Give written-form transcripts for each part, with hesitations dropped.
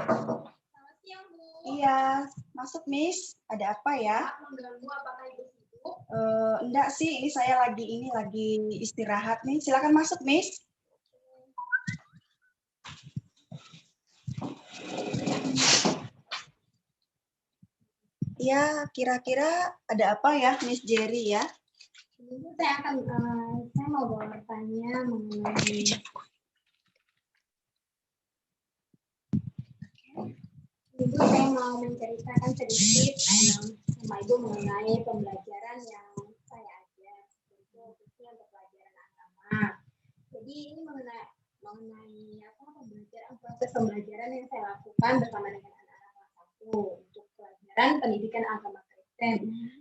Selamat siang, Bu. Iya, masuk Miss. Ada apa ya? Mengganggu, apakah Ibu sibuk? Enggak sih, ini saya lagi istirahat nih. Silakan masuk Miss. Ya, kira-kira ada apa ya Miss Jerry ya? Ibu, saya mau bertanya mengenai Ibu, saya mau menceritakan sedikit sama Ibu mengenai pembelajaran yang saya ajar, yaitu khususnya untuk pelajaran agama. Jadi ini mengenai proses pembelajaran yang saya lakukan bersama dengan anak-anak kelas 1 untuk pelajaran pendidikan agama Kristen.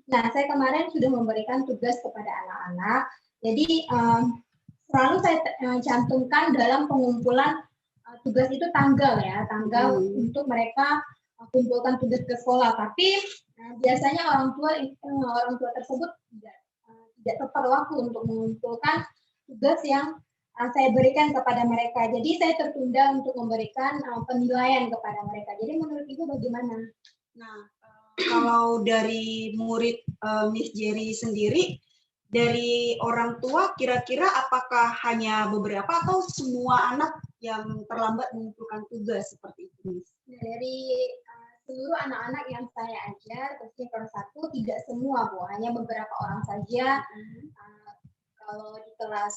Nah, saya kemarin sudah memberikan tugas kepada anak-anak. Jadi selalu saya cantumkan dalam pengumpulan tugas itu tanggal untuk mereka kumpulkan tugas ke sekolah. Tapi biasanya orang tua tersebut tidak tepat waktu untuk mengumpulkan tugas yang saya berikan kepada mereka. Jadi saya tertunda untuk memberikan penilaian kepada mereka. Jadi menurut Ibu bagaimana? Nah, kalau dari murid Miss Jerry sendiri, dari orang tua kira-kira apakah hanya beberapa atau semua anak yang terlambat mengumpulkan tugas seperti itu? Dari seluruh anak-anak yang saya ajar, khususnya kelas 1, tidak semua, Bu. Hanya beberapa orang saja. Kalau di kelas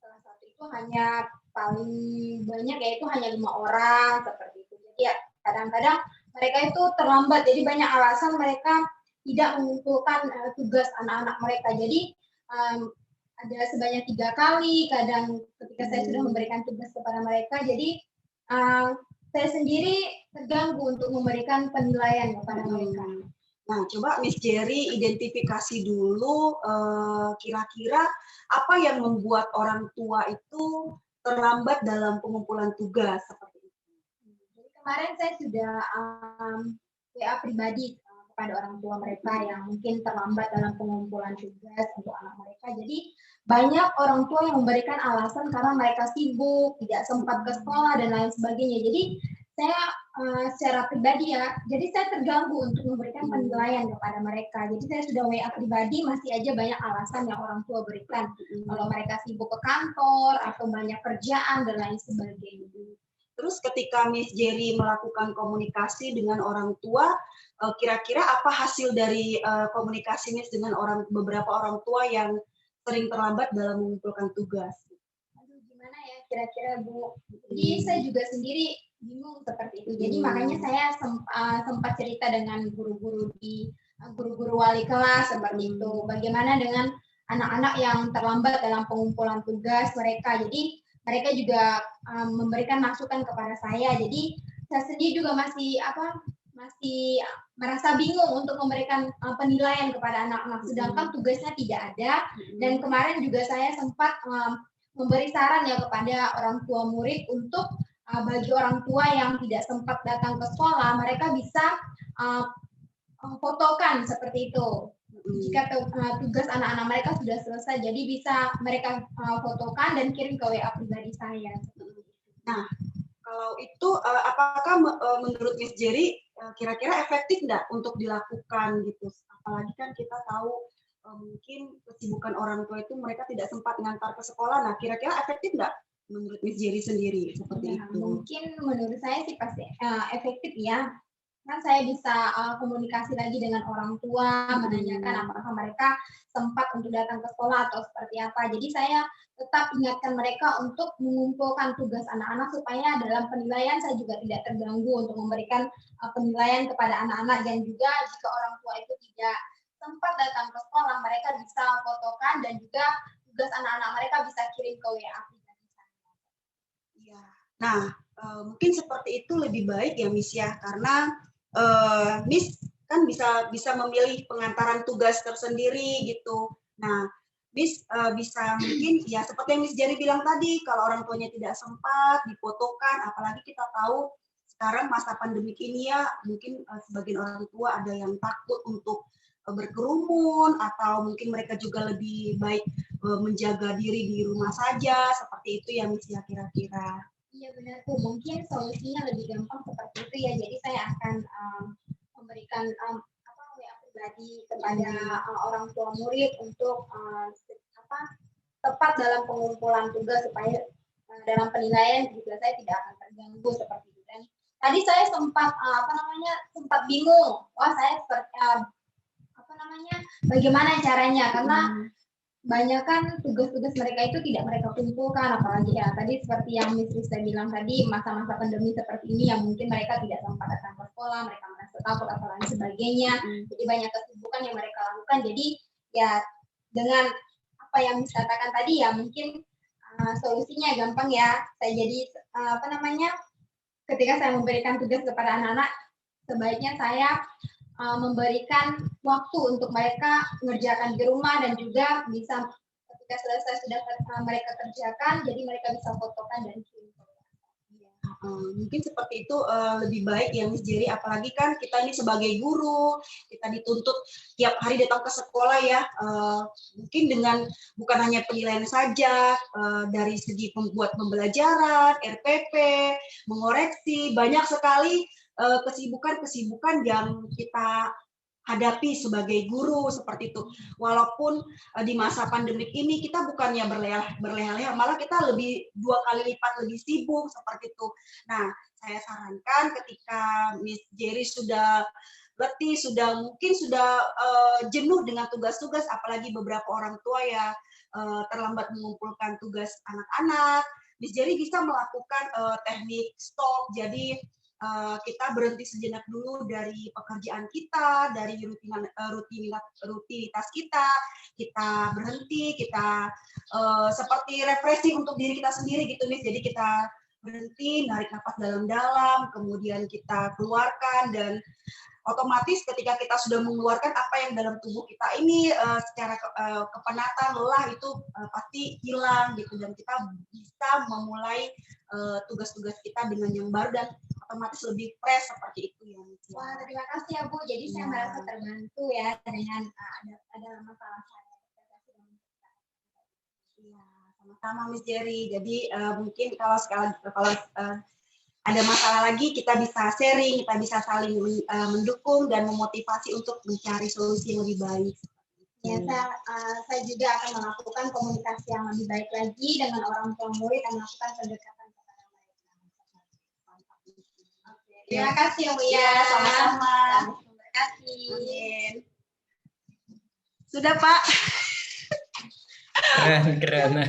1 itu hanya paling banyak yaitu hanya 5 orang seperti itu. Jadi ya kadang-kadang mereka itu terlambat. Jadi banyak alasan mereka tidak mengumpulkan tugas anak-anak mereka. Jadi ada sebanyak 3 kali. Kadang ketika saya sudah memberikan tugas kepada mereka, jadi saya sendiri terganggu untuk memberikan penilaian kepada mereka. Nah, coba Miss Jerry identifikasi dulu kira-kira apa yang membuat orang tua itu terlambat dalam pengumpulan tugas seperti itu. Jadi kemarin saya sudah WA pribadi kepada orang tua mereka yang mungkin terlambat dalam pengumpulan tugas untuk anak mereka. Jadi banyak orang tua yang memberikan alasan karena mereka sibuk, tidak sempat ke sekolah dan lain sebagainya. Jadi saya secara pribadi jadi saya terganggu untuk memberikan penilaian kepada mereka. Jadi saya sudah WA pribadi, masih aja banyak alasan yang orang tua berikan. Kalau mereka sibuk ke kantor atau banyak kerjaan dan lain sebagainya. Terus ketika Miss Jerry melakukan komunikasi dengan orang tua, kira-kira apa hasil dari komunikasi Miss dengan beberapa orang tua yang sering terlambat dalam mengumpulkan tugas? Aduh, gimana ya kira-kira Bu? Jadi saya juga sendiri bingung seperti itu. Jadi makanya saya sempat cerita dengan guru-guru wali kelas seperti itu. Bagaimana dengan anak-anak yang terlambat dalam pengumpulan tugas mereka. Jadi mereka juga memberikan masukan kepada saya. Jadi saya sendiri juga masih merasa bingung untuk memberikan penilaian kepada anak-anak. Sedangkan tugasnya tidak ada. Dan kemarin juga saya sempat memberi saran kepada orang tua murid untuk bagi orang tua yang tidak sempat datang ke sekolah, mereka bisa fotokan seperti itu. Jika tugas anak-anak mereka sudah selesai, jadi bisa mereka fotokan dan kirim ke WA pribadi saya. Nah, kalau itu apakah menurut Miss Jerry kira-kira efektif nggak untuk dilakukan gitu? Apalagi kan kita tahu mungkin kesibukan orang tua itu mereka tidak sempat mengantar ke sekolah. Nah, kira-kira efektif nggak menurut Miss Jerry sendiri seperti itu? Mungkin menurut saya sih pasti efektif ya. Kan saya bisa komunikasi lagi dengan orang tua, menanyakan apakah mereka sempat untuk datang ke sekolah atau seperti apa. Jadi saya tetap ingatkan mereka untuk mengumpulkan tugas anak-anak supaya dalam penilaian saya juga tidak terganggu untuk memberikan penilaian kepada anak-anak, dan juga jika orang tua itu tidak sempat datang ke sekolah, mereka bisa fotokan dan juga tugas anak-anak mereka bisa kirim ke WA pribadi saya. Ya. Nah, mungkin seperti itu lebih baik ya Miss ya, karena Miss kan bisa memilih pengantaran tugas tersendiri gitu. Nah, Miss bisa mungkin ya seperti yang Miss Jerry bilang tadi, kalau orang tuanya tidak sempat difotokan, apalagi kita tahu sekarang masa pandemik ini ya, mungkin sebagian orang tua ada yang takut untuk berkerumun, atau mungkin mereka juga lebih baik menjaga diri di rumah saja, seperti itu ya Miss ya kira-kira. Iya benar Bu, mungkin solusinya lebih gampang seperti itu ya. Jadi saya akan memberikan WA pribadi kepada orang tua murid untuk tepat dalam pengumpulan tugas supaya dalam penilaian juga saya tidak akan terganggu seperti itu. Dan tadi saya sempat sempat bingung. Wah saya bagaimana caranya karena banyak kan tugas-tugas mereka itu tidak mereka kumpulkan, apalagi ya tadi seperti yang Miss Rista bilang tadi, masa-masa pandemi seperti ini yang mungkin mereka tidak sempat datang ke sekolah, mereka merasa takut atau lain sebagainya. Jadi banyak kesibukan yang mereka lakukan. Jadi ya dengan apa yang Miss katakan tadi ya mungkin solusinya gampang ya. Saya jadi ketika saya memberikan tugas kepada anak-anak, sebaiknya saya memberikan waktu untuk mereka mengerjakan di rumah dan juga bisa ketika selesai sudah mereka kerjakan, jadi mereka bisa fotokan dan kirim. Mungkin seperti itu lebih baik ya Miss Jerry, apalagi kan kita ini sebagai guru, kita dituntut tiap hari datang ke sekolah ya, mungkin dengan bukan hanya penilaian saja, dari segi membuat pembelajaran, RPP, mengoreksi, banyak sekali kesibukan-kesibukan yang kita hadapi sebagai guru seperti itu. Walaupun di masa pandemik ini kita bukannya berleha-leha, malah kita lebih 2 kali lipat lebih sibuk seperti itu. Nah, saya sarankan ketika Miss Jerry sudah letih, mungkin sudah jenuh dengan tugas-tugas, apalagi beberapa orang tua ya terlambat mengumpulkan tugas anak-anak, Miss Jerry bisa melakukan teknik stop. Jadi kita berhenti sejenak dulu dari pekerjaan kita, dari rutinitas kita berhenti, kita seperti refreshing untuk diri kita sendiri gitu Miss. Jadi kita berhenti, narik nafas dalam-dalam, kemudian kita keluarkan, dan otomatis ketika kita sudah mengeluarkan apa yang dalam tubuh kita ini secara kepenatan, lelah itu pasti hilang gitu, dan kita bisa memulai tugas-tugas kita dengan yang baru dan otomatis lebih fresh seperti itu ya. Wah, terima kasih ya Bu. Jadi saya merasa terbantu ya dengan ada masalah saya. Iya, sama-sama Miss Jerry. Jadi mungkin kalau ada masalah lagi kita bisa sharing, kita bisa saling mendukung dan memotivasi untuk mencari solusi yang lebih baik. Ya, saya juga akan melakukan komunikasi yang lebih baik lagi dengan orang tua murid dan melakukan pendekatan kepada mereka. Terima kasih ya Bu ya. Sama-sama. Terima kasih. Amin. Sudah Pak. Keren.